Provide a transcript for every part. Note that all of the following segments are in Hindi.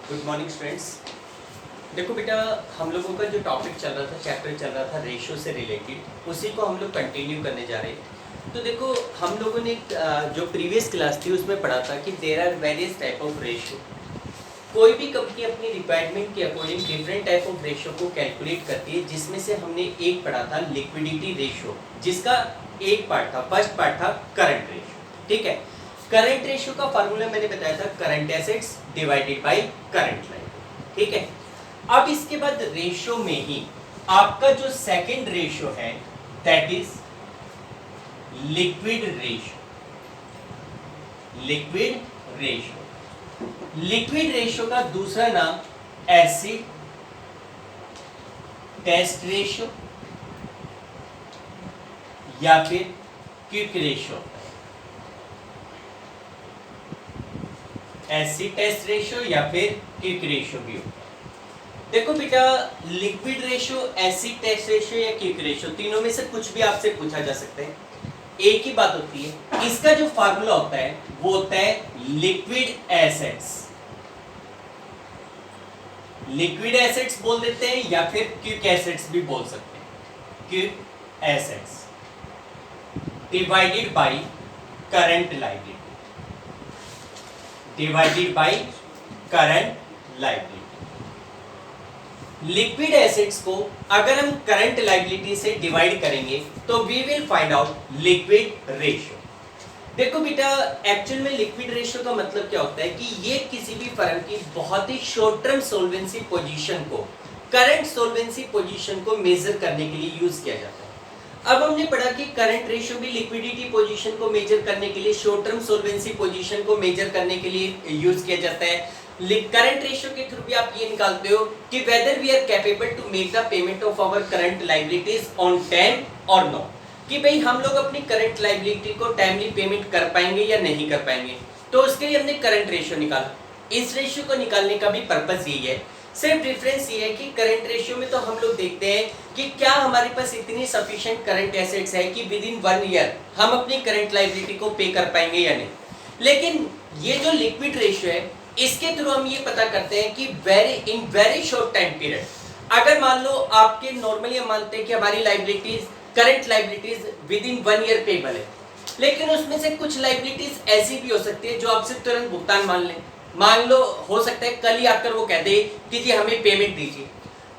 Good morning students. देखो बेटा, हम लोगों का जो टॉपिक चल रहा था, चैप्टर चल रहा था रेशियो से रिलेटेड, उसी को हम लोग कंटिन्यू करने जा रहे हैं। तो देखो, हम लोगों ने जो प्रीवियस क्लास थी उसमें पढ़ा था कि there are various type of ratio. कोई भी कंपनी अपनी रिक्वायरमेंट के according different type of ratio को कैलकुलेट करती है, जिसमें से हमने एक पढ़ा था लिक्विडिटी रेशियो, जिसका एक पार्ट था, फर्स्ट पार्ट था करंट रेशियो। ठीक है, करंट रेशियो का फार्मूला मैंने बताया था current assets divided by current liability. ठीक है, अब इसके बाद रेशियो में ही आपका जो सेकंड रेशियो है that is liquid ratio. Liquid ratio, liquid ratio का दूसरा नाम एसिड टेस्ट रेशियो या फिर quick ratio. Acid test ratio या फिर क्विक रेशियो भी होता है। देखो बेटा, liquid ratio, acid test ratio या क्विक रेशियो, तीनों में से कुछ भी आपसे पूछा जा सकता है। एक ही बात होती है, इसका जो फार्मूला होता है वो होता है लिक्विड एसेट्स। लिक्विड एसेट्स बोल देते हैं या फिर क्विक एसेट्स भी बोल सकते हैं। Quick assets divided by current liability, divided by current liability. Liquid assets को अगर हम करंट लायबिलिटी से डिवाइड करेंगे तो we will find out liquid ratio. देखो बेटा, एक्चुअल में लिक्विड रेशियो का मतलब क्या होता है कि ये किसी भी फर्म की बहुत ही शॉर्ट टर्म सोल्वेंसी पोजीशन को, करंट सोल्वेंसी पोजीशन को मेजर करने के लिए यूज किया जाता है। अब हमने पढ़ा कि करंट रेशियो भी लिक्विडिटी पोजीशन को मेजर करने के लिए, शॉर्ट टर्म सोल्वेंसी पोजीशन को मेजर करने के लिए यूज किया जाता है। करंट रेशियो के थ्रू भी आप ये निकालते हो कि whether we are capable to make the payment of our current liabilities on time or no, कि भाई हम लोग अपनी करंट लायबिलिटी को टाइमली पेमेंट कर पाएंगे या नहीं कर पाएंगे। तो उसके लिए हमने करंट रेशियो निकाला। इस रेशियो को निकालने का भी पर्पस यही है। सिर्फ डिफरेंस ये है कि करंट रेशियो में तो हम लोग देखते हैं कि क्या हमारे पास इतनी सफिशिएंट करंट एसेट्स है कि विद इन 1 ईयर हम अपनी करंट लायबिलिटी को पे कर पाएंगे या नहीं। लेकिन ये जो लिक्विड रेशियो है, इसके थ्रू हम ये पता करते हैं कि in very short time period, अगर मान लो आपके नॉर्मली हम मानते हैं कि हमारी liabilities, current liabilities with in 1 year payable है, लेकिन उसमें से कुछ लायबिलिटीज ऐसी भी हो सकती है जो आपसे तुरंत भुगतान मान ले। मान लो हो सकता है कल ही आकर वो कह दे कि जी हमें पेमेंट दीजिए।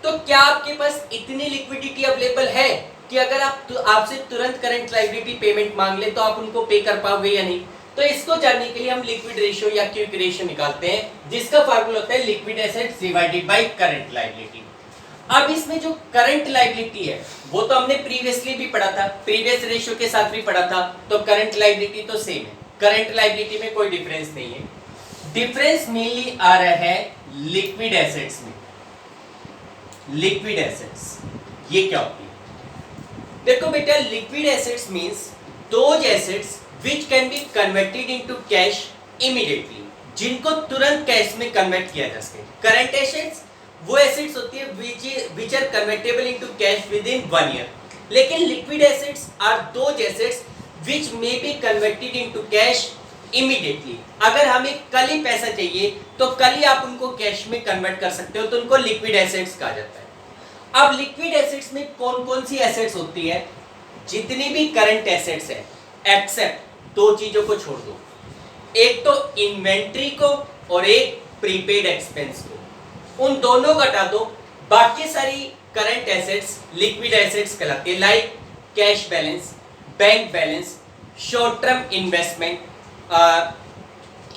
तो क्या आपके पास इतनी लिक्विडिटी अवेलेबल है कि अगर आपसे तुरंत करंट लायबिलिटी पेमेंट मांग ले तो आप उनको पे कर पाओगे या नहीं। तो इसको जानने के लिए हम लिक्विड रेशियो या क्विक रेशियो निकालते हैं, जिसका फार्मूला होता है liquid assets divided by current liability. अब इसमें जो करंट लायबिलिटी है वो तो हमने प्रीवियसली भी पढ़ा था, प्रीवियस रेशियो के साथ भी पढ़ा था, तो करंट लायबिलिटी तो सेम है। करंट लायबिलिटी में कोई डिफरेंस नहीं है। डिफरेंस मेनली आ रहा है लिक्विड एसेट्स में। लिक्विड एसेट्स ये क्या होती है? देखो बेटा, liquid assets means those assets which can be converted into cash immediately, जिनको तुरंत कैश में कन्वर्ट किया जा सके। करंट एसेट्स वो एसेट्स होती है which are convertible into cash within 1 year, लेकिन liquid assets are those assets which may be converted into cash immediately। अगर हमें कल ही पैसा चाहिए तो कल ही आप उनको कैश में कन्वर्ट कर सकते हो, तो उनको लिक्विड एसेट्स कहा जाता है। अब लिक्विड एसेट्स में कौन कौन सी एसेट्स होती है? जितनी भी करंट एसेट्स है, एक्सेप्ट दो चीजों को छोड़ दो, एक तो इन्वेंट्री को और एक प्रीपेड एक्सपेंस को, उन दोनों को हटा दो। बाकी सारी करंट एसेट्स लिक्विड एसेट्स कहलाती है, like cash balance, bank balance, short term investment,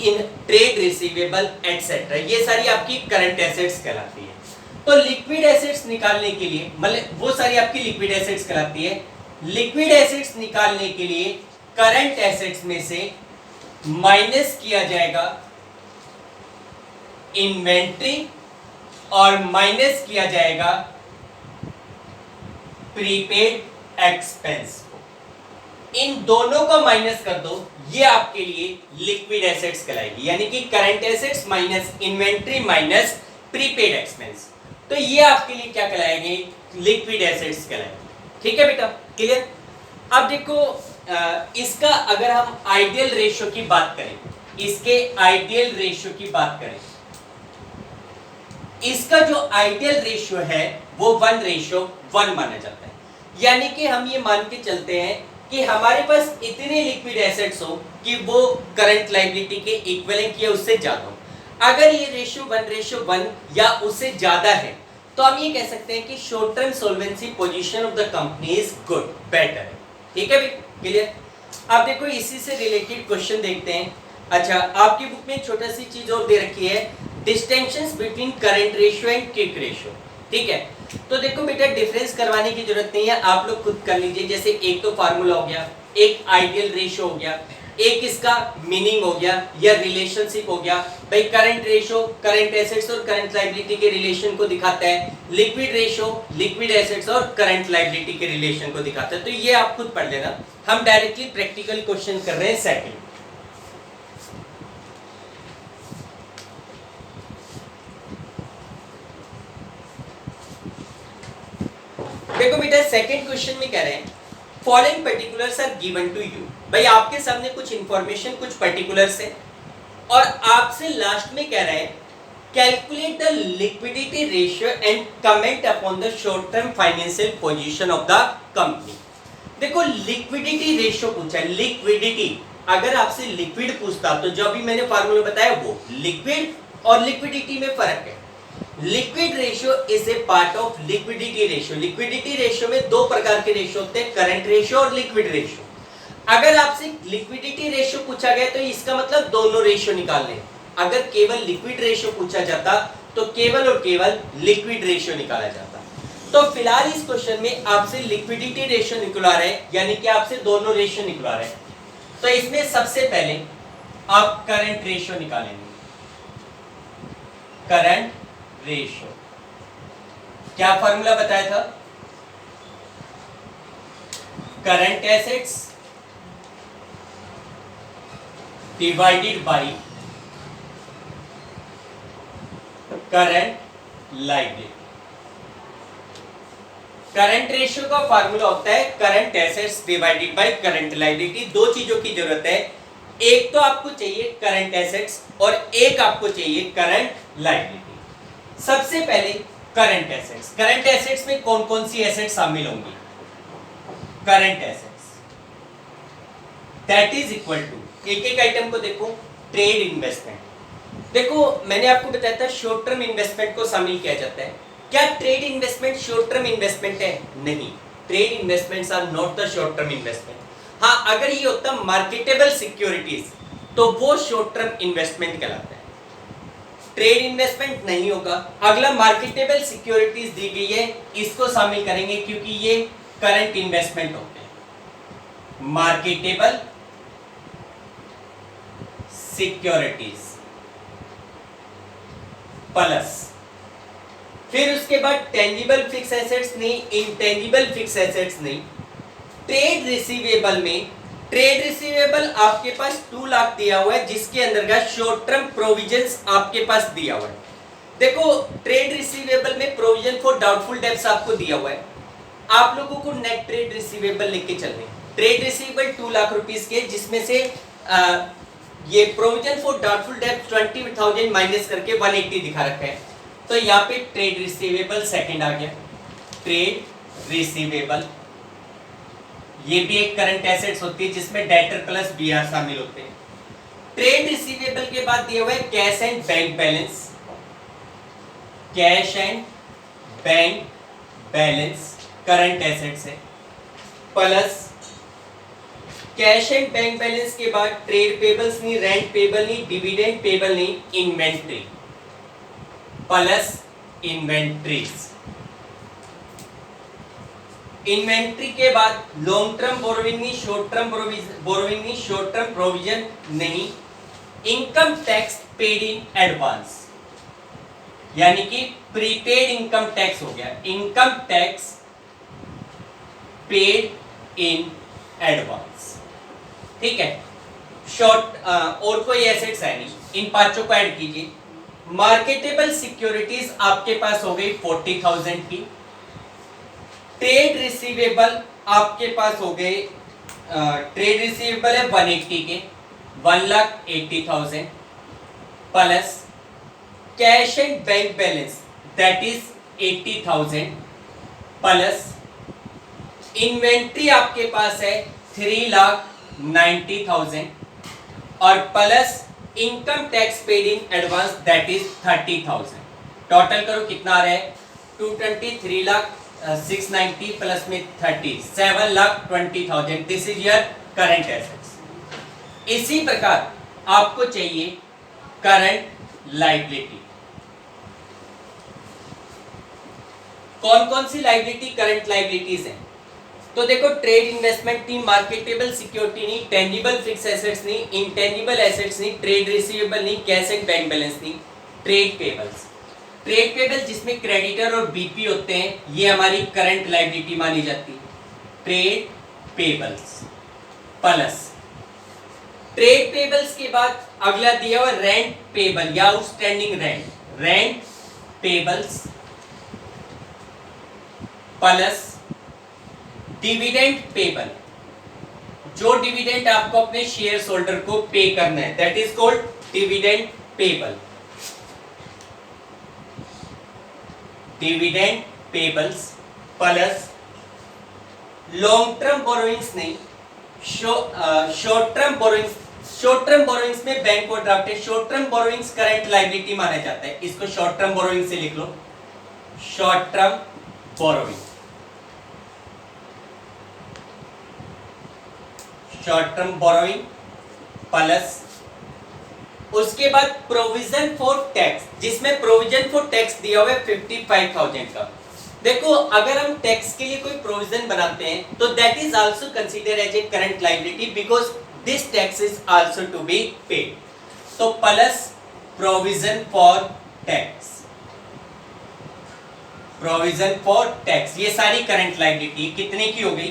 in trade receivable etcetera, ये सारी आपकी करंट एसेट्स कहलाती है। तो लिक्विड एसेट्स निकालने के लिए, मतलब वो सारी आपकी लिक्विड एसेट्स कहलाती है। लिक्विड एसेट्स निकालने के लिए करंट एसेट्स में से माइनस किया जाएगा इन्वेंट्री और माइनस किया जाएगा प्रीपेड एक्सपेंस को। इन दोनों को माइनस कर दो, ये आपके लिए लिक्विड एसेट्स कहलाएगी, यानी कि current assets minus inventory minus prepaid expense. तो ये आपके लिए क्या कहलाएंगे? लिक्विड एसेट्स कहलाएंगे। ठीक है बेटा, क्लियर? अब देखो, इसका अगर हम आइडियल रेशियो की बात करें, इसके आइडियल रेशियो की बात करें इसका जो आइडियल रेशियो है वो 1:1 माना जाता है। यानी कि हम ये मान के चलते हैं कि हमारे पास इतने लिक्विड एसेट्स हो कि वो करंट लायबिलिटी के इक्विवेलेंट या उससे ज्यादा हो। अगर ये रेशियो 1:1 या उससे ज्यादा है तो हम ये कह सकते हैं कि short term solvency position of the company is good, better है। ठीक है भाई, क्लियर। अब देखो इसी से रिलेटेड क्वेश्चन देखते हैं। अच्छा, आपकी बुक में छोटा सी चीज और दे रखी है, distinctions between current ratio and quick ratio. ठीक है, तो देखो बेटा डिफरेंस करवाने की जरूरत नहीं है, आप लोग खुद कर लीजिए। जैसे एक तो फार्मूला हो गया, एक आइडियल रेशियो हो गया, एक इसका मीनिंग हो गया या रिलेशनशिप हो गया। भाई करंट रेशियो करंट एसेट्स और करंट लायबिलिटी के रिलेशन को दिखाता है, लिक्विड रेशियो लिक्विड एसेट्स और करंट लायबिलिटी के रिलेशन को दिखाता है। तो ये आप खुद पढ़ लेना। हम डायरेक्टली प्रैक्टिकल क्वेश्चन कर रहे हैं सेकंड। देखो बेटा सेकंड क्वेश्चन में कह रहे हैं following particulars are given to you. भाई आपके सामने कुछ इंफॉर्मेशन कुछ पर्टिकुलर्स है और आपसे लास्ट में कह रहे हैं calculate the liquidity ratio and comment upon the short term financial position of the company. देखो लिक्विडिटी रेशियो पूछा है। लिक्विडिटी, अगर आपसे लिक्विड पूछता तो जो अभी मैंने फार्मूला बताया वो लिक्विड और लिक्विडिटी में फर्क है। Liquid ratio is a part of liquidity ratio. Liquidity ratio में दो प्रकार के रेशियो होते हैं, करंट रेशियो और लिक्विड रेशियो। अगर आपसे लिक्विडिटी रेशियो पूछा गया तो इसका मतलब दोनों रेशियो निकालने। अगर केवल लिक्विड रेशियो पूछा जाता तो केवल और केवल लिक्विड रेशियो निकाला जाता। तो फिलहाल इस क्वेश्चन में आपसे लिक्विडिटी रेशियो निकलवा रहे हैं, यानी कि आपसे दोनों रेशियो निकलवा रहे हैं। तो इसमें सबसे पहले आप करंट रेशियो निकालेंगे। करंट रेशियो क्या फॉर्मूला बताया था? Current assets divided by current liability. Current ratio का फॉर्मूला होता है current assets divided by current liability. दो चीजों की जरूरत है, एक तो आपको चाहिए करंट एसेट्स और एक आपको चाहिए करंट लायबिलिटी। सबसे पहले करंट एसेट्स। करंट एसेट्स में कौन कौन सी एसेट्स शामिल होंगी? Current assets that is equal to, एक एक आइटम को देखो, ट्रेड इन्वेस्टमेंट। देखो मैंने आपको बताया था शॉर्ट टर्म इन्वेस्टमेंट को शामिल किया जाता है। क्या trade investment short term investment है? नहीं, trade investments are not the short term investment. हाँ, अगर ये होता मार्केटेबल सिक्योरिटीज तो वो शॉर्ट टर्म इन्वेस्टमेंट कहलाता है। ट्रेड इन्वेस्टमेंट नहीं होगा। अगला मार्केटेबल सिक्योरिटीज दी गई है, इसको शामिल करेंगे क्योंकि ये करंट इन्वेस्टमेंट होते हैं। मार्केटेबल सिक्योरिटीज प्लस, फिर उसके बाद टेंजिबल फिक्स एसेट्स नहीं, इंटेंजिबल फिक्स एसेट्स नहीं। ट्रेड रिसीवेबल में, ट्रेड रिसीवेबल आपके पास 2 लाख दिया हुआ है जिसके अंदर का शॉर्ट टर्म प्रोविजंस आपके पास दिया हुआ है। देखो ट्रेड रिसीवेबल में प्रोविजन फॉर डाउटफुल डेब्ट्स आपको दिया हुआ है। आप लोगों को नेट ट्रेड रिसीवेबल लेके चलने। ट्रेड रिसीवेबल 2 लाख रुपीस के, जिसमें से ये provision for doubtful debts 20,000 minus करके 180 दिखा रखा है। तो यहाँ पे ट्रेड रिसीवेबल सेकंड आ गया। ट्रेड रिसीवेबल ये भी एक करंट एसेट्स होती है जिसमें डेटर प्लस बीआर शामिल होते हैं। ट्रेड रिसीवेबल के बाद दिया हुआ है cash and bank balance. Cash and bank balance current assets है, plus cash and bank balance के बाद ट्रेड पेबल्स नहीं, रेंट पेबल नहीं, डिविडेंड पेबल नहीं, इन्वेंट्री प्लस इन्वेंट्रीज। इन्वेंट्री के बाद लॉन्ग टर्म बोरोइंग नहीं, शॉर्ट टर्म बोरोइंग नहीं, शॉर्ट टर्म प्रोविजन नहीं, income tax paid in advance, यानी कि प्रीपेड इनकम टैक्स हो गया। Income tax paid in advance, ठीक है। शॉर्ट और कोई एसेट्स है नहीं, इन पांचों को ऐड कीजिए। मार्केटेबल सिक्योरिटीज आपके पास हो गई 40,000 की। ट्रेड रिसीवेबल आपके पास हो गए, ट्रेड रिसीवेबल है 180 के, 1,80,000 plus cash and bank balance that is 80,000 plus inventory आपके पास है 3,90,000 और plus income tax paid in advance that is 30,000। Total करो कितना आ रहा है 220, 3,06,90 प्लस में 30, 7,20,000। This is your current assets. इसी प्रकार आपको चाहिए करंट लायबिलिटी। कौन कौन सी लायबिलिटी करंट लायबिलिटीज हैं? तो देखो ट्रेड इन्वेस्टमेंट नहीं, मार्केटेबल सिक्योरिटी नहीं, टेंजिबल फिक्स एसेट्स नहीं, इंटेंजिबल एसेट्स नहीं, ट्रेड रिसीवेबल नहीं, कैश एंड बैंक बैलेंस नहीं, ट्रेड पेबल्स। ट्रेड पेबल जिसमें क्रेडिटर और बीपी होते हैं ये हमारी करंट लायबिलिटी मानी जाती है। Trade payables plus trade payables के बाद अगला दिया हुआ रेंट पेबल या outstanding rent, rent payables plus dividend payable, जो डिविडेंड आपको अपने शेयर होल्डर को पे करना है that is called dividend payable. Dividend payables plus long term borrowings नहीं, short term borrowings. Short term borrowings में बैंक ओवरड्राफ्ट है, short term borrowings current liability माना जाता है। इसको शॉर्ट टर्म बोरोइंग से लिख लो, short term borrowing, short term borrowing plus उसके बाद प्रोविजन फॉर टैक्स, जिसमें प्रोविजन फॉर टैक्स दिया हुआ है 55,000 का। देखो अगर हम टैक्स के लिए कोई प्रोविजन बनाते हैं तो that is also consider as a current liability because this tax is also to be paid. तो plus provision for tax, provision for tax, ये सारी करंट लायबिलिटी कितने की हो गई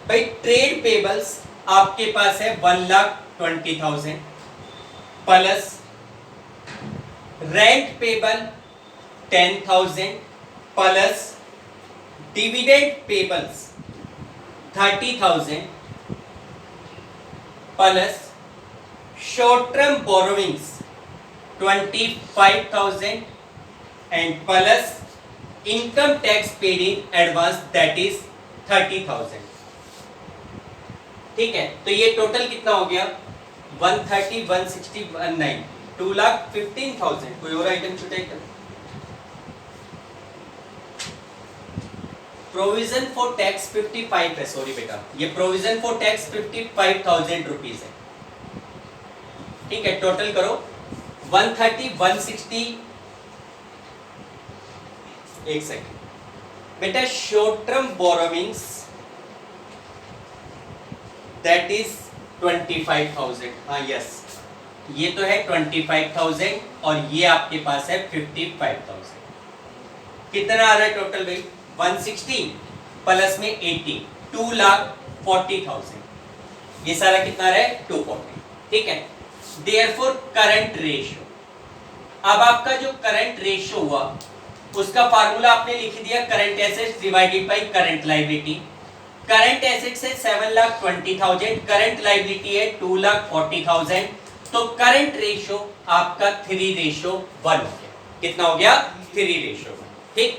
भाई? ट्रेड पेबल्स आपके पास है 1,20,000 plus rent payable 10,000 plus dividend payables 30,000 plus short term borrowings 25,000 and plus income tax paid in advance that is 30,000। ठीक है, तो ये टोटल कितना हो गया 130, 160, 19, 2,15,000। कोई और आइटम छूटेगा? प्रोविजन फॉर टैक्स 55 है, सॉरी बेटा, ये प्रोविजन फॉर टैक्स 55,000 रुपीज है। ठीक है, टोटल करो 130, 160, एक सेकेंड बेटा, short term borrowings that is 25,000। हाँ यस, ये तो है 25,000 और ये आपके पास है 55,000। कितना आ रहा है टोटल भाई? 160 प्लस में 80, 2,40,000। ये सारा कितना आ रहा है? 240। ठीक है, देयरफॉर करंट रेशियो। अब आपका जो करंट रेशियो हुआ उसका फार्मूला आपने लिख दिया, current assets divided by current liability. Current assets है 7,20,000, करंट लायबिलिटी है 2,40,000, तो करंट रेशियो आपका 3:1 हो गया। कितना हो गया? 3:1। ठीक,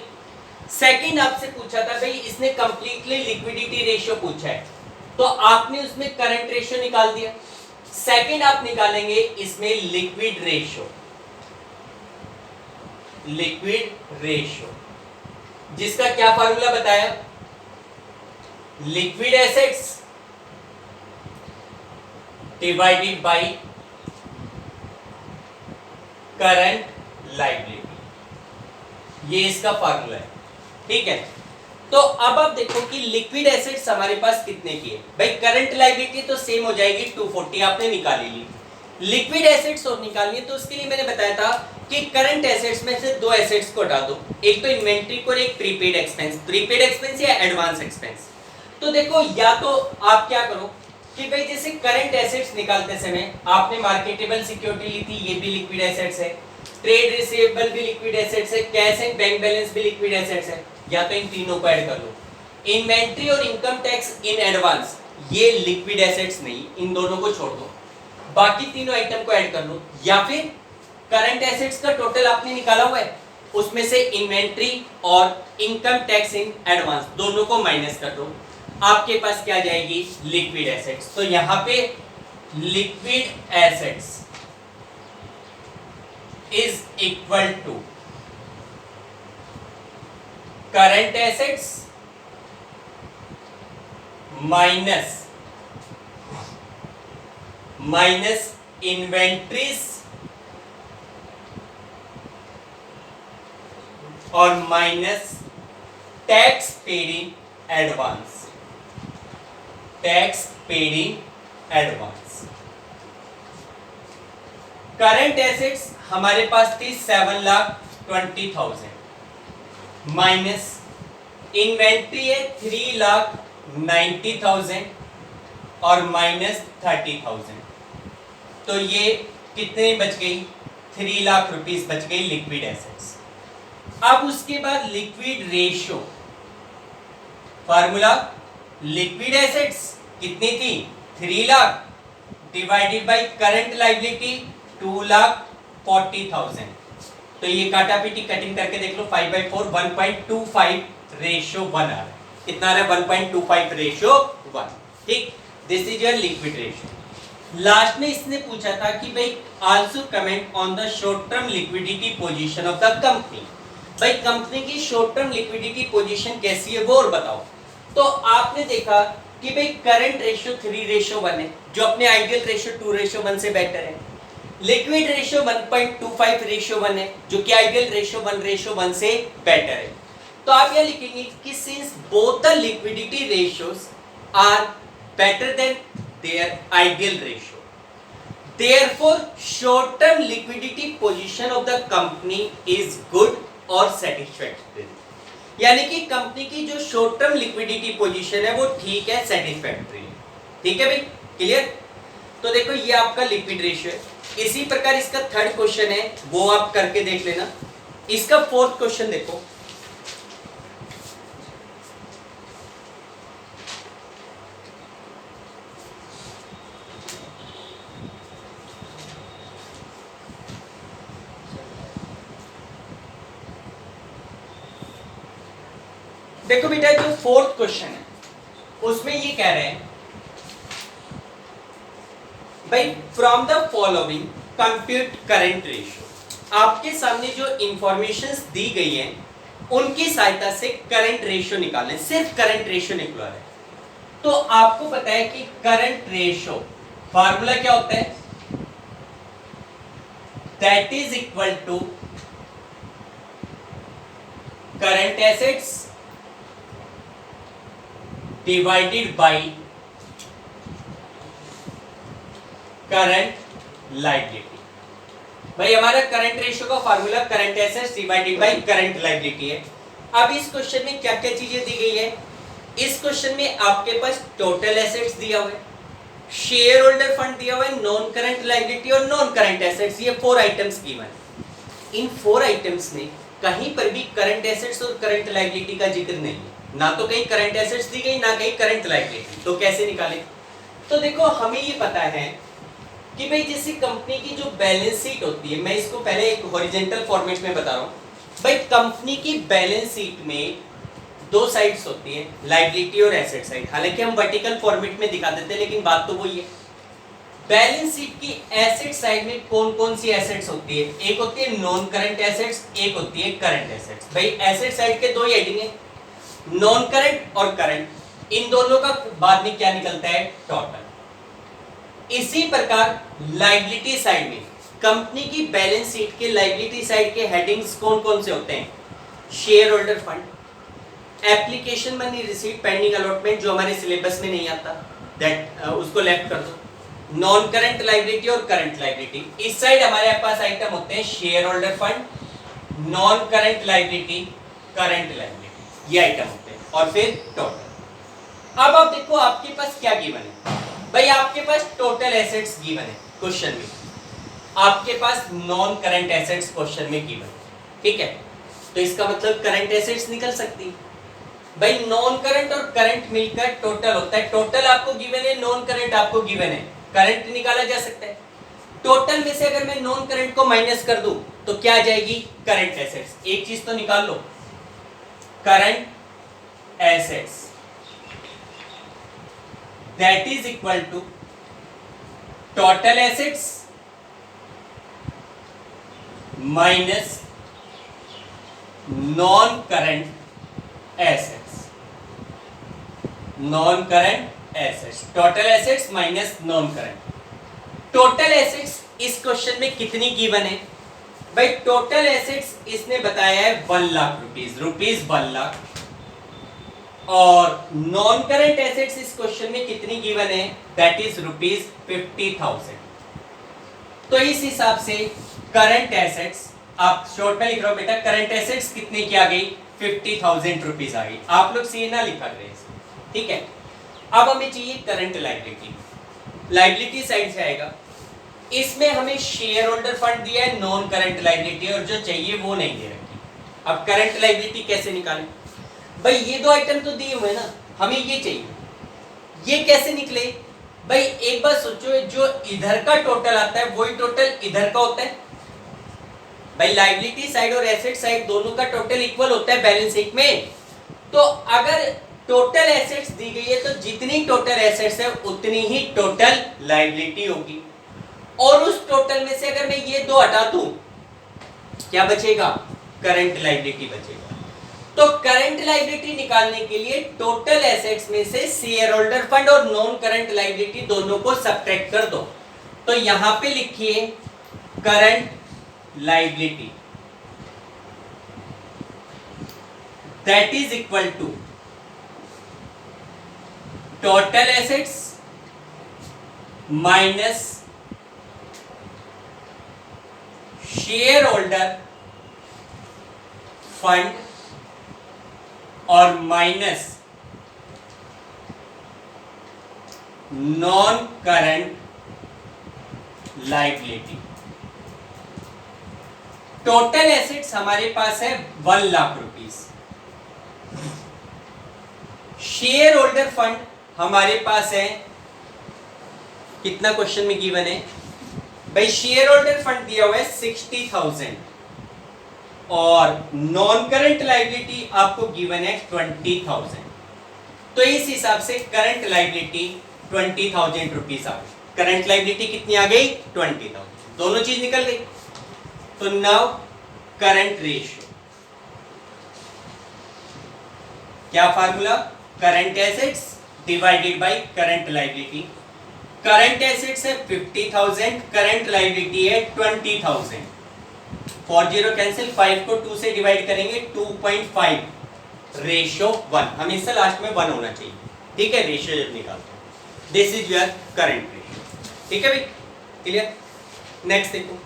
सेकंड आपसे पूछा था भाई, इसने कंप्लीटली लिक्विडिटी रेशियो पूछा है तो आपने उसमें करंट रेशियो निकाल दिया। सेकंड आप निकालेंगे इसमें लिक्विड रेशियो, लिक्विड रेशियो जिसका क्या फार्मूला बताया? Liquid assets divided by current liability, ये इसका फार्मूला है। ठीक है, तो अब आप देखो कि लिक्विड एसेट्स हमारे पास कितने की है भाई? करंट लायबिलिटी तो सेम हो जाएगी 240, आपने निकाली ली। लिक्विड एसेट्स और निकालनी है तो उसके लिए मैंने बताया था कि करंट एसेट्स में से दो एसेट्स को हटा दो, एक तो इन्वेंट्री और एक प्रीपेड एक्सपेंस। प्रीपेड एक्सपेंस या एडवांस एक्सपेंस। तो देखो या तो आप क्या करो कि भाई जैसे करंट एसेट्स निकालते समय आपने मार्केटेबल सिक्योरिटी ली थी, ये भी लिक्विड एसेट्स है, ट्रेड रिसीवेबल भी लिक्विड एसेट्स है, कैश एंड बैंक बैलेंस भी लिक्विड एसेट्स है, या तो इन तीनों को ऐड कर लो। इन्वेंट्री और इनकम टैक्स इन एडवांस ये लिक्विड एसेट्स नहीं, इन दोनों को छोड़ दो, बाकी तीनों आइटम को ऐड कर लो। या फिर करंट एसेट्स का टोटल आपने निकाला हुआ है उसमें से इन्वेंट्री और इनकम टैक्स इन एडवांस दोनों को माइनस कर दो, आपके पास क्या जाएगी, लिक्विड एसेट्स। तो यहां पे liquid assets is equal to current assets minus inventories और minus tax paid in advance, tax paid in advance. Current assets हमारे पास थी 7,20,000 माइनस इन्वेंट्री है 3,90,000 और माइनस 30,000। तो ये कितने बच गई, 3 लाख रुपीस बच गई लिक्विड एसेट्स। अब उसके बाद liquid ratio, formula liquid assets कितनी थी, 3 lakh divided by current liability 2,40,000। तो ये काटा पीटी कटिंग करके देख लो, 5/4 1.25 रेशियो 1 आ रहा है। कितना आ रहा है, 1.25 रेशियो 1। ठीक, this is your liquid ratio. Last में इसने पूछा था कि भाई also comment on the short term liquidity position of the company. भाई कंपनी की शॉर्ट टर्म लिक्विडिटी पोजीशन कैसी है वो और बताओ। तो आपने देखा कि भाई करंट रेशियो 3:1 है, जो अपने आइडियल रेशियो 2:1 से बेटर है। लिक्विड रेशियो 1.25:1 है, जो कि आइडियल रेशियो 1:1 से बेटर है। तो आप यह लिखेंगे कि since both the liquidity ratios are better than their ideal ratio, therefore short term liquidity position of the company is good or satisfactory। यानी कि कंपनी की जो शॉर्ट टर्म लिक्विडिटी पोजीशन है वो ठीक है, सेटिस्फैक्टरी है। ठीक है भाई, क्लियर। तो देखो ये आपका लिक्विड रेशियो है। इसी प्रकार इसका थर्ड क्वेश्चन है, वो आप करके देख लेना। इसका फोर्थ क्वेश्चन देखो, देखो बेटा जो फोर्थ क्वेश्चन है उसमें ये कह रहे हैं भाई from the following compute current ratio. आपके सामने जो इंफॉर्मेशंस दी गई हैं उनकी सहायता से करंट रेशियो निकालें, सिर्फ करंट रेशियो निकला है। तो आपको पता है कि करंट रेशियो फार्मूला क्या होता है, that is equal to current assets divided by current liability. भाई हमारा करंट रेशियो का formula current assets divided by current liability है। अब इस क्वेश्चन में क्या क्या चीजें दी गई है, इस क्वेश्चन में आपके पास टोटल एसेट्स दिया हुआ है, शेयर होल्डर फंड दिया हुआ है, नॉन करंट लायबिलिटी और नॉन करंट एसेट्स, ये 4 आइटम्स गिवन है। इन 4 आइटम्स में कहीं पर भी करंट एसेट्स और करंट लायबिलिटी का जिक्र नहीं है, ना तो कहीं करंट एसेट्स दी गई ना कहीं करंट लायबिलिटी। तो कैसे निकालें, तो देखो हमें ये पता है कि भाई जैसे कंपनी की जो बैलेंस शीट होती है, मैं इसको पहले एक हॉरिजॉन्टल फॉर्मेट में बता रहा हूँ। भाई कंपनी की बैलेंस शीट में 2 साइड्स होती है, लायबिलिटी और एसेट साइड। हालांकि हम वर्टिकल फॉर्मेट में दिखा देते हैं लेकिन बात तो वही है। बैलेंस शीट की एसेट साइड में कौन कौन सी एसेट्स होती है, एक होती है नॉन करंट एसेट्स, एक होती है करंट एसेट्स। भाई एसेट साइड के 2 हेडिंग है, नॉन करंट और करंट। इन दोनों का बाद में क्या निकलता है, टोटल। इसी प्रकार लायबिलिटी साइड में कंपनी की बैलेंस शीट के लायबिलिटी साइड के हेडिंग्स कौन कौन से होते हैं, share holder fund, application money receipt pending allotment जो हमारे सिलेबस में नहीं आता, दैट उसको लेफ्ट कर दो, नॉन करंट लायबिलिटी और करंट लायबिलिटी। इस साइड हमारे पास आइटम होते हैं share holder fund, non current liability, current liability, ये आइटम होते हैं। और फिर टोटल। अब आप देखो आपके पास क्या गिवन है, भाई आपके पास टोटल एसेट्स गिवन है क्वेश्चन में, आपके पास नॉन करंट एसेट्स क्वेश्चन में गिवन है। ठीक है, तो इसका मतलब करंट एसेट्स निकल सकती है। भाई नॉन करंट और करंट मिलकर टोटल होता है, टोटल आपको गिवन है, नॉन करंट आपको गिवन है, करंट निकाला जा सकता है। टोटल में से अगर मैं नॉन करंट को माइनस कर दूं तो क्या आ जाएगी? Current assets. एक चीज तो निकाल लो, current assets that is equal to total assets minus non current assets. Non current assets, total assets minus non current. Total assets इस क्वेश्चन में कितनी गिवन है भाई? टोटल एसेट्स इसने बताया है 1 लाख रुपीज 1 लाख। और नॉन करंट एसेट्स इस क्वेश्चन में कितनी गिवन है? That is rupees 50,000। तो इस हिसाब से करंट एसेट्स, आप शॉर्ट में लिख रहे हो बेटा, करंट एसेट्स कितने की आ गई? 50,000 रुपीज आ गई। आप लोग सी ना लिखा करें, ठीक है। अब हमें चाहिए करंट लायबिलिटी। लायबिलिटी साइड से आएगा, इसमें हमें शेयर होल्डर फंड दिया है, नॉन करंट लायबिलिटी, और जो चाहिए वो नहीं दे रखी। अब करंट लायबिलिटी कैसे निकालें भाई? ये दो आइटम तो दिए हुए ना, हमें ये चाहिए, ये कैसे निकले भाई? एक बार सोचो, जो इधर का टोटल आता है वही टोटल इधर का होता है भाई। लायबिलिटी साइड और एसेट साइड दोनों का टोटल इक्वल होता है बैलेंस शीट में। तो अगर टोटल एसेट्स दी गई है तो जितनी टोटल एसेट्स है उतनी ही टोटल लायबिलिटी होगी। और उस टोटल में से अगर मैं ये दो हटा दूं, क्या बचेगा? करंट लायबिलिटी बचेगा। तो करंट लायबिलिटी निकालने के लिए टोटल एसेट्स में से शेयर होल्डर फंड और नॉन करंट लायबिलिटी दोनों को सब्ट्रैक्ट कर दो। तो यहां पे लिखिए current liability that is equal to total assets minus shareholder fund और minus non current liability. Total assets हमारे पास है 1 lakh rupees. Shareholder fund हमारे पास है, कितना क्वेश्चन में गिवन है भाई? शेयर होल्डर फंड दिया हुआ है 60,000 और नॉन करंट लायबिलिटी आपको गिवन है 20,000। तो इस हिसाब से करंट लायबिलिटी 20,000 रुपीज आ गई। करंट लायबिलिटी कितनी आ गई? 20,000। दोनों चीज निकल गई। तो नाउ करंट रेशियो, क्या formula? Current assets divided by current liability. Current assets है 50,000, करंट लायबिलिटी है 20,000। 4 0 कैंसिल, 5 को 2 से डिवाइड करेंगे 2.5/1। हमेशा लास्ट में 1 होना चाहिए, ठीक है, रेशियो जब निकालते हैं। This is your current ratio, ठीक है भाई, क्लियर। नेक्स्ट देखो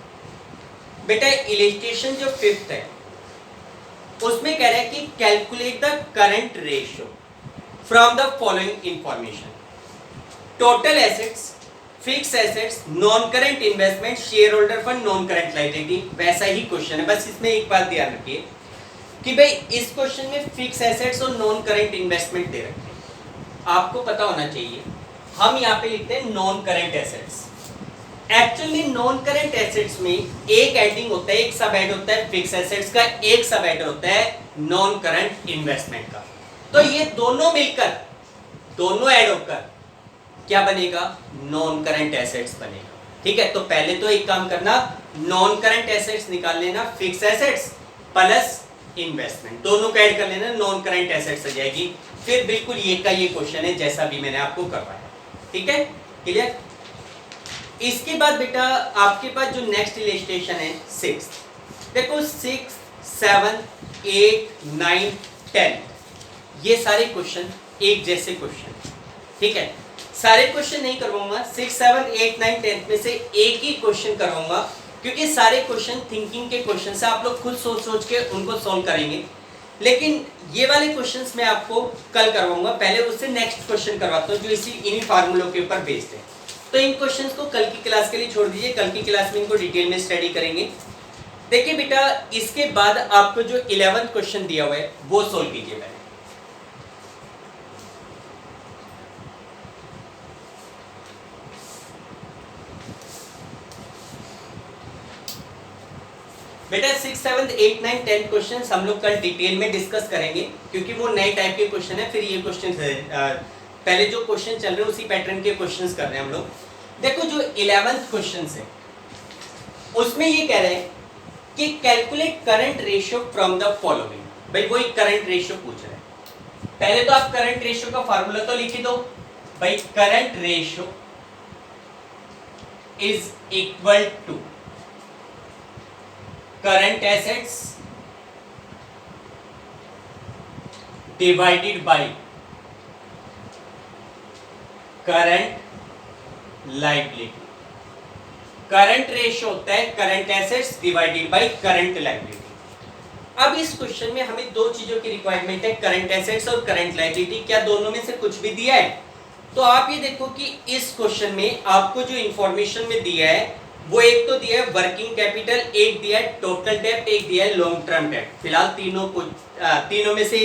बेटा, इलस्ट्रेशन जो 5th है उसमें कह रहा है कि calculate the current ratio from the following information: total assets, fix assets, non current investment, share holder fund, non current liability. वैसा ही क्वेश्चन है, बस इसमें एक बात ध्यान रखिए कि भाई इस क्वेश्चन में फिक्स एसेट्स और नॉन करंट इन्वेस्टमेंट दे रखे हैं। आपको पता होना चाहिए, हम यहाँ पे लिखते हैं non current assets. Actually non current assets में एक एडिंग होता है, एक सब एड होता है फिक्स एसेट्स का, एक सब एड होता है नॉन करंट इन्वेस्टमेंट का। तो ये दोनों मिलकर, दोनों ऐड होकर क्या बनेगा? नॉन करंट एसेट्स बनेगा, ठीक है। तो पहले तो एक काम करना, नॉन करंट एसेट्स निकाल लेना, फिक्स एसेट्स प्लस इन्वेस्टमेंट दोनों को ऐड कर लेना, नॉन करंट एसेट्स आ जाएगी। फिर बिल्कुल ये का ये क्वेश्चन है जैसा भी मैंने आपको करवाया, ठीक है, क्लियर। इसके बाद बेटा आपके पास जो नेक्स्ट इलस्ट्रेशन है 6, देखो 6, 7, 8, 9, 10 ये सारे क्वेश्चन एक जैसे क्वेश्चन, ठीक है। सारे क्वेश्चन नहीं करवाऊंगा, 6, 7, 8, 9, 10 में से एक ही क्वेश्चन करवाऊंगा, क्योंकि सारे क्वेश्चन थिंकिंग के क्वेश्चन से आप लोग खुद सोच सोच के उनको सॉल्व करेंगे। लेकिन ये वाले क्वेश्चंस मैं आपको कल करवाऊंगा, पहले उससे नेक्स्ट क्वेश्चन करवाता हूँ जो इन्हीं फार्मूलों के ऊपर बेस्ड है। तो इन क्वेश्चंस को कल की क्लास के लिए छोड़ दीजिए, कल की क्लास में इनको डिटेल में स्टडी करेंगे। देखिए बेटा, इसके बाद आपको जो 11th क्वेश्चन दिया हुआ है वो सोल्व कीजिए पहले। बेटा 6, 7, 8, 9, 10 क्वेश्चन हम लोग कल डिटेल में डिस्कस करेंगे, क्योंकि वो नए टाइप के क्वेश्चन है। फिर ये क्वेश्चन पहले जो क्वेश्चन चल रहे हैं उसी पैटर्न के क्वेश्चंस कर रहे हैं हम लोग। देखो जो 11th क्वेश्चन है उसमें ये कह रहे हैं कि calculate current ratio from the following. भाई वही करंट रेशियो पूछ रहे हैं। पहले तो आप करंट रेशियो का फार्मूला तो लिख दो भाई। Current ratio is equal to current assets divided by current liability. Current ratio होता है current assets divided by current liability. अब इस क्वेश्चन में हमें दो चीजों की रिक्वायरमेंट है, करंट एसेट्स और करंट लायबिलिटी। क्या दोनों में से कुछ भी दिया है? तो आप ये देखो कि इस क्वेश्चन में आपको जो इंफॉर्मेशन में दिया है वो एक तो दिया है वर्किंग कैपिटल, एक दिया है टोटल डेब्ट, एक दिया है लॉन्ग टर्म डेब्ट। फिलहाल तीनों में से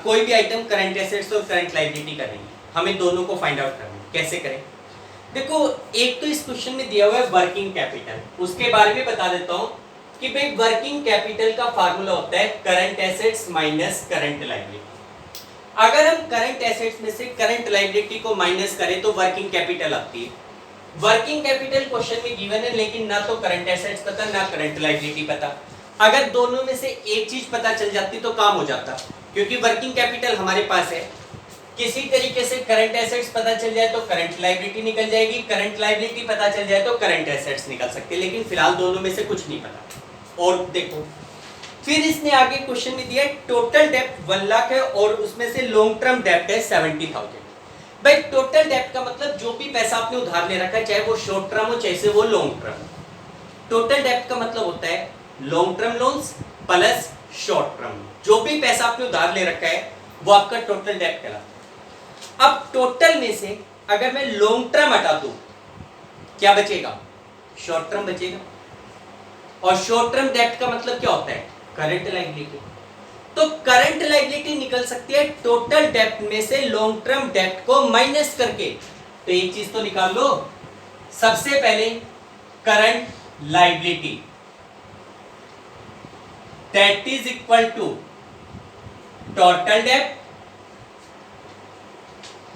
कोई भी आइटम करंट एसेट्स और करंट लायबिलिटी करेंगे। हमें दोनों को फाइंड आउट करना है। कैसे करें? देखो एक तो इस क्वेश्चन में दिया हुआ है वर्किंग कैपिटल, उसके बारे में बता देता हूं कि भाई वर्किंग कैपिटल का फार्मूला होता है current assets minus current liability. अगर हम करंट एसेट्स में से करंट लायबिलिटी को माइनस करें तो वर्किंग कैपिटल आती है। वर्किंग कैपिटल क्वेश्चन में गिवन है, लेकिन ना तो करंट एसेट्स पता ना करंट लायबिलिटी पता। अगर दोनों में से एक चीज पता चल जाती तो काम हो जाता, क्योंकि वर्किंग कैपिटल हमारे पास है। किसी तरीके से करंट एसेट्स पता चल जाए तो करंट लायबिलिटी निकल जाएगी, करंट लायबिलिटी पता चल जाए तो करंट एसेट्स निकल सकते हैं, लेकिन फिलहाल दोनों में से कुछ नहीं पता। और देखो फिर इसने आगे क्वेश्चन में दिया टोटल डेब्ट 1 लाख है और उसमें से लॉन्ग टर्म डेब्ट है 70,000। भाई टोटल डेब्ट का मतलब जो भी पैसा आपने उधार ले रखा है, चाहे वो शॉर्ट टर्म हो चाहे वो लॉन्ग टर्म। टोटल डेब्ट का मतलब होता है long term loans plus short term. जो भी पैसा आपने उधार ले रखा है वो आपका टोटल डेब्ट कहलाता है। अब टोटल में से अगर मैं लॉन्ग टर्म हटा दूं क्या बचेगा? शॉर्ट टर्म बचेगा। और शॉर्ट टर्म डेब्ट का मतलब क्या होता है? Current liability. तो करंट लायबिलिटी निकल सकती है टोटल डेब्ट में से लॉन्ग टर्म डेब्ट को माइनस करके। तो एक चीज तो निकाल लो, सबसे पहले current liability that is equal to total डेब्ट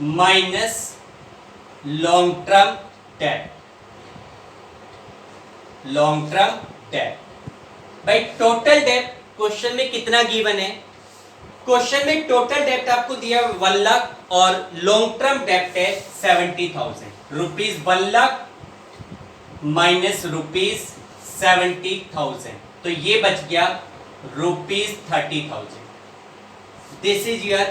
माइनस लॉन्ग टर्म डेब्ट। लॉन्ग टर्म डेब्ट भाई टोटल डेब्ट क्वेश्चन में कितना गिवन है? क्वेश्चन में टोटल डेब्ट आपको दिया 1 लाख और लॉन्ग टर्म डेब्ट है 70,000 रुपीज। 1 लाख माइनस रुपीज 70,000, तो ये बच गया rupees 30,000। This is your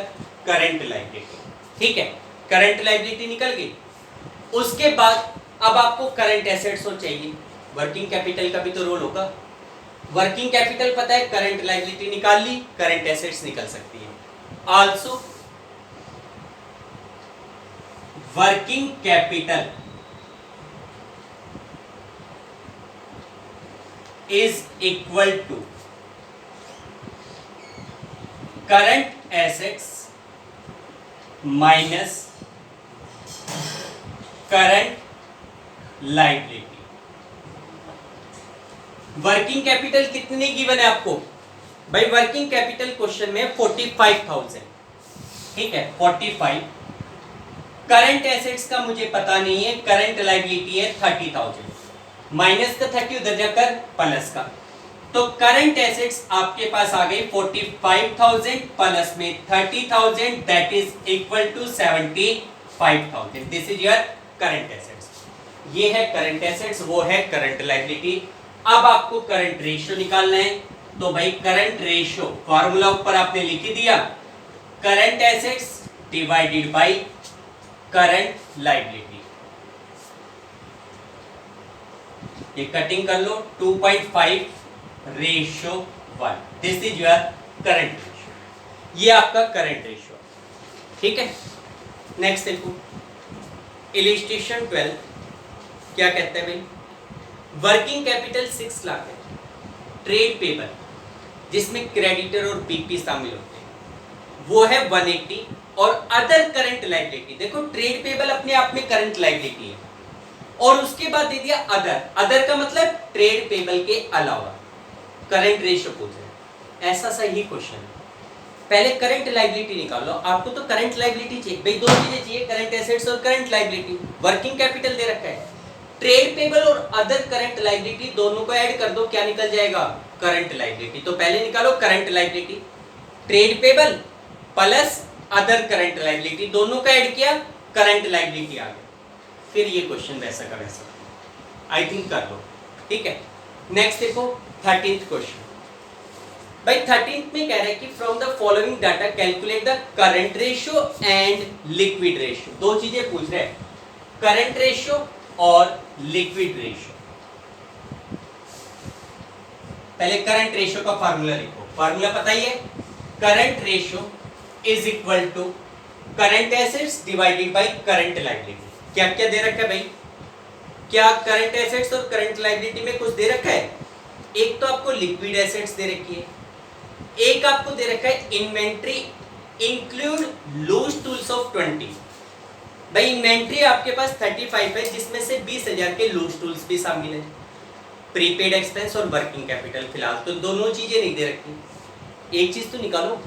current liability. ठीक है, करंट लायबिलिटी निकल गई। उसके बाद अब आपको करंट एसेट्स हो चाहिए। वर्किंग कैपिटल का भी तो रोल होगा। वर्किंग कैपिटल पता है, करंट लायबिलिटी निकाल ली, करंट एसेट्स निकल सकती है। Also working capital is equal to current assets minus current liability. Working capital कितनी गिवन है आपको? भाई वर्किंग कैपिटल क्वेश्चन में 45,000। ठीक है 45। करंट एसेट्स का मुझे पता नहीं है, करंट लायबिलिटी है 30,000। माइनस का 30 उधर जाकर प्लस का, तो करंट एसेट्स आपके पास आ गई 45,000 प्लस में 30,000 that is equal to 75,000। This is your current assets. ये है करंट एसेट्स, वो है करंट लायबिलिटी। अब आपको करंट रेशियो निकालना है, तो भाई करंट रेशियो फॉर्मूला ऊपर आपने लिख ही दिया, current assets divided by current liability. ये कटिंग कर लो 2.5:1। This is your current ratio. ये आपका करंट रेशियो। ठीक है, नेक्स्ट देखो इलस्ट्रेशन 12 क्या कहता है भाई? वर्किंग कैपिटल 6 लाख है। ट्रेड पेबल जिसमें क्रेडिटर और पीपी शामिल होते हैं वो है 180। और अदर करंट लायबिलिटी, देखो ट्रेड पेबल अपने आप में करंट लायबिलिटी है, और उसके बाद दे दिया अदर। अदर का मतलब ट्रेड पेबल के अलावा। करंट रेशियो पूछ रहे हैं, ऐसा सही क्वेश्चन है। पहले करंट लायबिलिटी निकालो, आपको तो करंट लायबिलिटी चाहिए भाई, दो चीजें चाहिए, करंट एसेट्स और करंट लायबिलिटी। वर्किंग कैपिटल दे रखा है, ट्रेड पेबल और अदर करंट लायबिलिटी दोनों को ऐड कर दो, क्या निकल जाएगा, करंट लायबिलिटी। तो पहले निकालो current liability, trade payable plus other current liability दोनों का ऐड किया, करंट लायबिलिटी आ गया। फिर ये क्वेश्चन वैसा का वैसा आई थिंक कर लो, ठीक है। नेक्स्ट देखो 13th क्वेश्चन। भाई 13th में कह रहा है कि from the following data calculate the current ratio and liquid ratio. दो चीजें पूछ रहे हैं, करंट रेशियो और लिक्विड रेशियो। पहले करंट रेशियो का फार्मूला लिखो, फार्मूला पता ही है, current ratio is equal to current assets divided by current liability. क्या क्या दे रखा है भाई, क्या करंट एसेट्स और करंट लायबिलिटी में कुछ दे रखा है? एक तो आपको लिक्विड एसेट्स दे रखी है, एक आपको दे रखा है inventory include loose tools of 20। भाई इन्वेंट्री आपके पास 35 है, जिसमें से 20,000 के लूज टूल्स भी शामिल है, प्रीपेड एक्सपेंस और वर्किंग कैपिटल। फिलहाल तो दोनों चीजें नहीं दे रखी, एक चीज तो निकालो।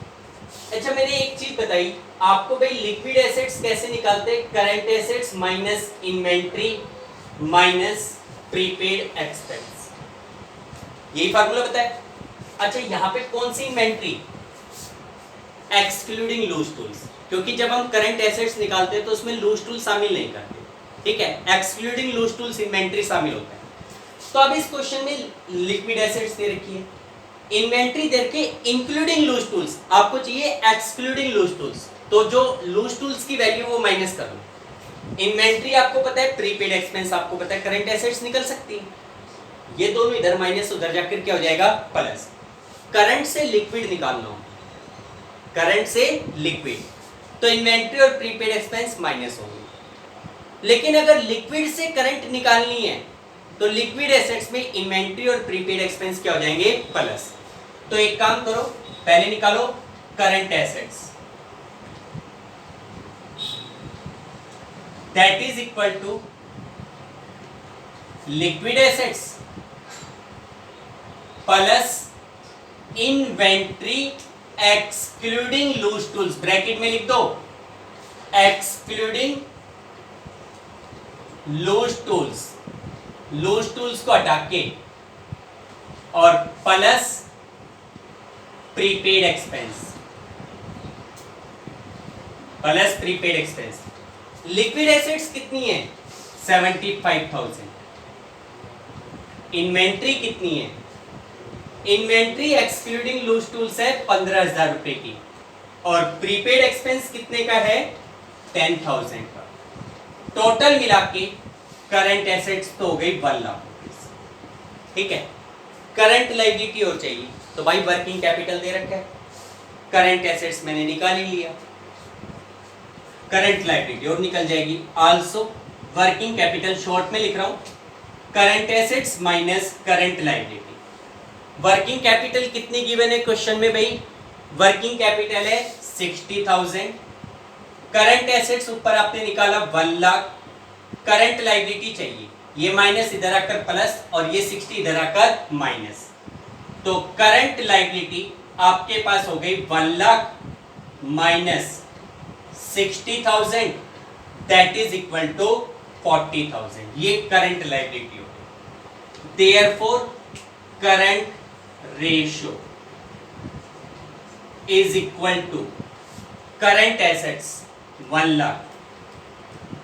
अच्छा मैंने एक चीज बताई आपको भाई, लिक्विड एसेट्स कैसे निकालते हैं, current assets minus inventory minus prepaid expense, यही फार्मूला बताया। अच्छा यहाँ पे कौन सी इन्वेंट्री, एक्सक्लूडिंग लूज टूल्स, क्योंकि जब हम करंट एसेट्स निकालते हैं तो उसमें लूज टूल शामिल नहीं करते, ठीक है, एक्सक्लूडिंग लूज टूल्स इन्वेंट्री शामिल होता है। तो अब इस क्वेश्चन में लिक्विड एसेट्स दे रखी है, इन्वेंट्री दे रखी है इंक्लूडिंग लूज टूल्स, आपको चाहिए एक्सक्लूडिंग लूज टूल्स, तो जो लूज टूल्स की वैल्यू वो माइनस कर लो। इन्वेंट्री आपको पता है, प्रीपेड एक्सपेंस आपको पता है, करंट एसेट्स निकल सकती है, ये दोनों इधर माइनस उधर जाकर क्या हो जाएगा, प्लस। करंट से लिक्विड निकालना हो, करंट से लिक्विड, तो इन्वेंट्री और प्रीपेड एक्सपेंस माइनस होंगे। लेकिन अगर लिक्विड से करंट निकालनी है तो लिक्विड एसेट्स में इन्वेंट्री और प्रीपेड एक्सपेंस क्या हो जाएंगे, प्लस। तो एक काम करो, पहले निकालो current assets, that is equal to liquid assets plus inventory excluding loose tools, bracket में लिख दो excluding loose tools, loose tools को हटा के, और plus prepaid expense, plus prepaid expense. Liquid assets कितनी है, 75,000। इन्वेंट्री कितनी है, इन्वेंट्री एक्सक्लूडिंग लूज टूल्स है 15,000 रुपए की, और प्रीपेड एक्सपेंस कितने का है, 10,000 का। टोटल मिला के करंट एसेट्स तो हो गई 1 लाख रुपए, ठीक है। करंट लायबिलिटी और चाहिए, तो भाई वर्किंग कैपिटल दे रखा है, करंट एसेट्स मैंने निकाल ही लिया, करंट लायबिलिटी और निकल जाएगी। आल्सो वर्किंग कैपिटल शॉर्ट में लिख रहा हूं, current assets minus current liability. Working capital कितनी गिवन है क्वेश्चन में भाई, वर्किंग कैपिटल है 60,000, करंट एसेट्स ऊपर आपने निकाला 1 लाख, करंट लायबिलिटी चाहिए, ये माइनस इधर आकर प्लस और ये 60 इधर आकर माइनस, तो करंट लायबिलिटी आपके पास हो गई 1 lakh minus 60,000, that is equal to 40,000, ये करंट लायबिलिटी हो गई। Therefore current ratio is equal to current assets 1 lakh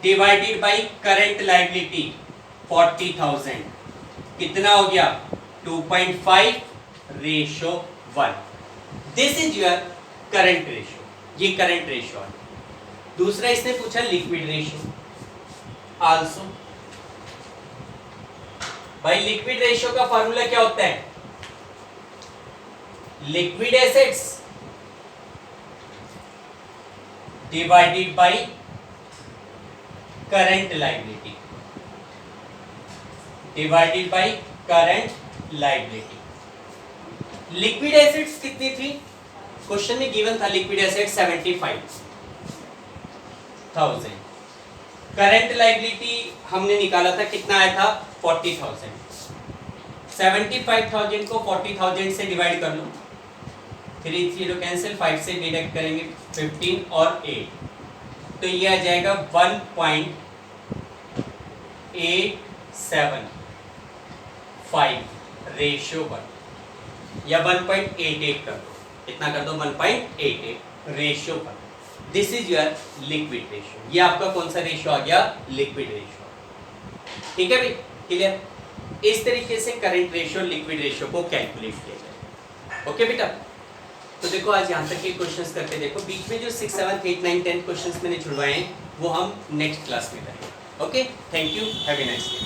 divided by current liability 40,000, कितना हो गया 2.5:1। This is your current ratio, ये करंट रेशियो है। दूसरा इसने पूछा लिक्विड रेशियो, आल्सो भाई लिक्विड रेशियो का फॉर्मूला क्या होता है, liquid assets divided by current liability, divided by current liability. Liquid assets कितनी थी, क्वेश्चन में गिवन था लिक्विड एसेट्स 75,000, करंट लायबिलिटी हमने निकाला था, कितना आया था 40,000। 75,000 को 40,000 से डिवाइड कर लो, 3 0 कैंसिल, 5 से डिडक्ट करेंगे 15 और 8, तो ये आ जाएगा 1.875 रेशियो 1 या 1.88 कर दो, इतना कर दो 1.88 ratio 1। This is your liquid ratio. ये आपका कौन सा रेशियो आ गया? Liquid ratio. ठीक है भाई, क्लियर? इस तरीके से करंट रेशियो लिक्विड रेशियो को कैलकुलेट किया जाए। ओके बेटा, तो देखो आज यहाँ तक के क्वेश्चंस करके देखो, बीच में जो 6, 7, 8, 9, 10 क्वेश्चंस मैंने छुड़वाए हैं वो हम नेक्स्ट क्लास में करेंगे। Okay, thank you, have a nice day.